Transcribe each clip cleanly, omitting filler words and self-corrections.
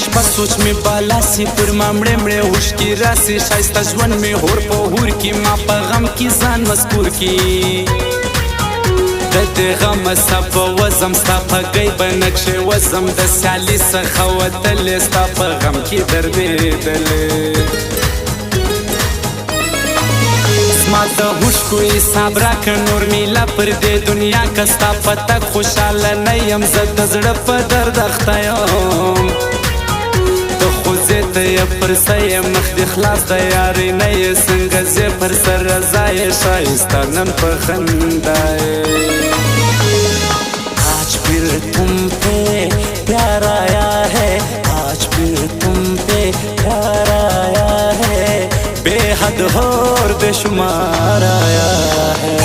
شپه سوچ می بالا سی پر ما مړې مړې اوښکې راسي ښایسته ژوند می هور په هور کې ما په غم کې ځان مذکور کې د دې غم ستا په وزم ستا په ګیبه نقشې وزم د سیالي څخه وتلې ستا په غم کې دربېدلې زما د هوښکو حساب راکړه نور میله پر دې دنیا که ستا په تګ خوشحاله نه یم زه د زړه په درد اخته یم ته یې پر څه یې مخ دې خلاص د یارۍ نه یې څنګه ځې پر سر رضا یې ښایسته نن په خندا یې آج پھر تم پہ پیار آیا ہے آج پھر تم پہ پیار آیا ہے بے حد اور بے شمار آیا ہے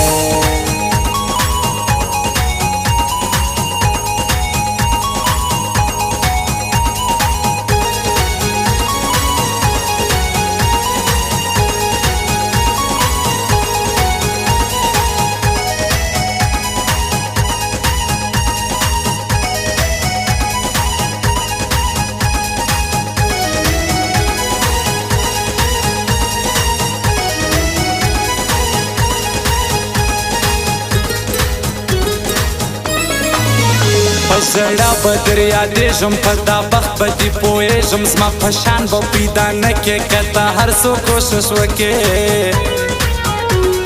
په ژړا به در یادېږم په دا بخت به دې پوهېږم زما په شان به پیدا نه کې که ته هر څو کوشش وکې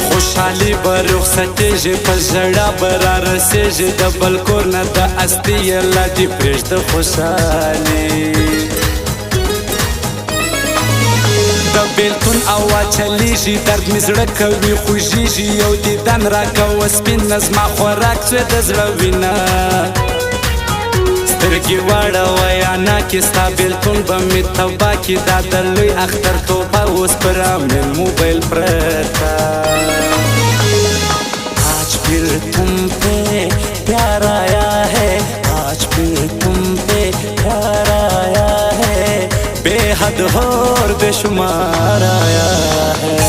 خوشحالي به رخصتېږي په ژړا به را رسېږي د بل کور نه د هستي الله دې پرېږده خوشحالي د بېلتون اوا چلیږي درد مې زړه کوي خوږېږي یو دیدن راکوه سپینه زما خوراک سوې د زړه وینه سترګې واړوه یانا کې ستا بېلتون به مې تباه کړي دا د لوی اختر توبه اوس پر امین موبایل پرته آج پھر تم پہ پیار آیا ہے آج پھر تم پہ پیار آیا ہے بے حد اور بے شمار آیا ہے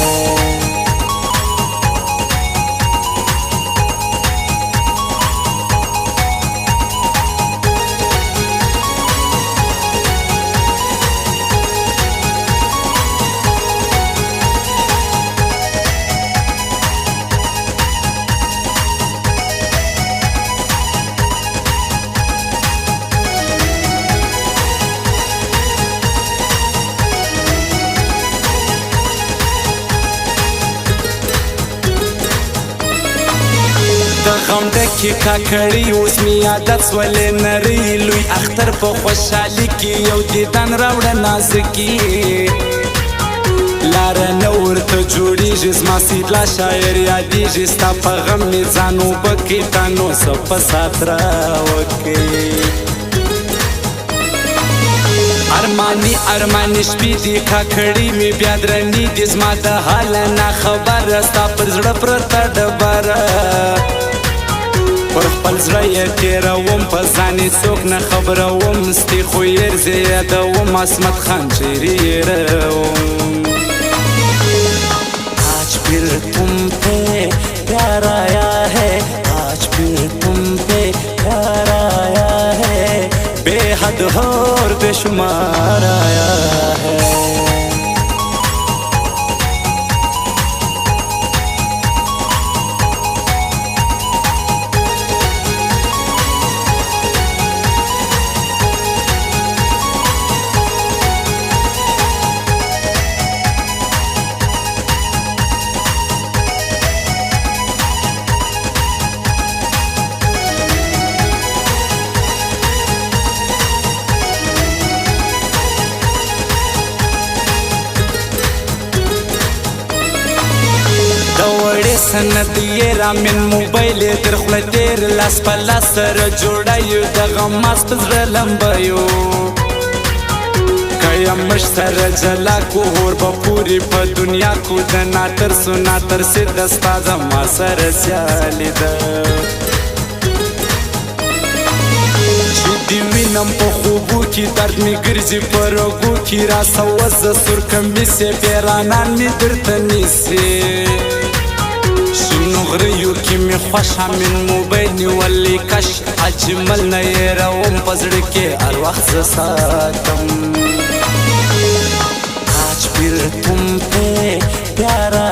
د غم ډکې کاکړۍ اوس مې عادت سولې نرۍ لوی اختر په خوشحالي کې یو دیدن راوړه نازکي لاره نه ورته جوړېږي زما سیدلا شاعر یادېږي ستا په غم مې ځان اوبه کړي تا نو څه په سات راوکړي ارماني ارماني شپې دي کاکړۍ مې بیا درنې دي زما د حاله ناخبره ستا پر زړه پرته ډبره پر خپل زړه یې تېروم په ځان یې څوک نه خبروم ستې خو یې یادوم عصمت خان چیرې یېروم آج پھر تم پہ پیار آیا ہے آج پھر تم پہ پیار آیا ہے بے حد اور بے شمار آیا ہے سند یې را من موبایل یې تر خوله تېر لاس په لاس سره جوړه یو دغه ماس په زړه لمبه یو که یم مش سره جلا کو هور به پورې په دنیا کو د ناترسو ناترسې د ستا زما سره سیالي ده دی وینم په خوبو کې درد می ګرځي په رګو کې راسه وزه سور کمیسې پیرانان می درته نیسي شنو غریو کې می خوښه من موبایل نیولی کش اجمل نه یې روم په زړه کې هر وخت زه ساتم آج پھر تم پہ پیارا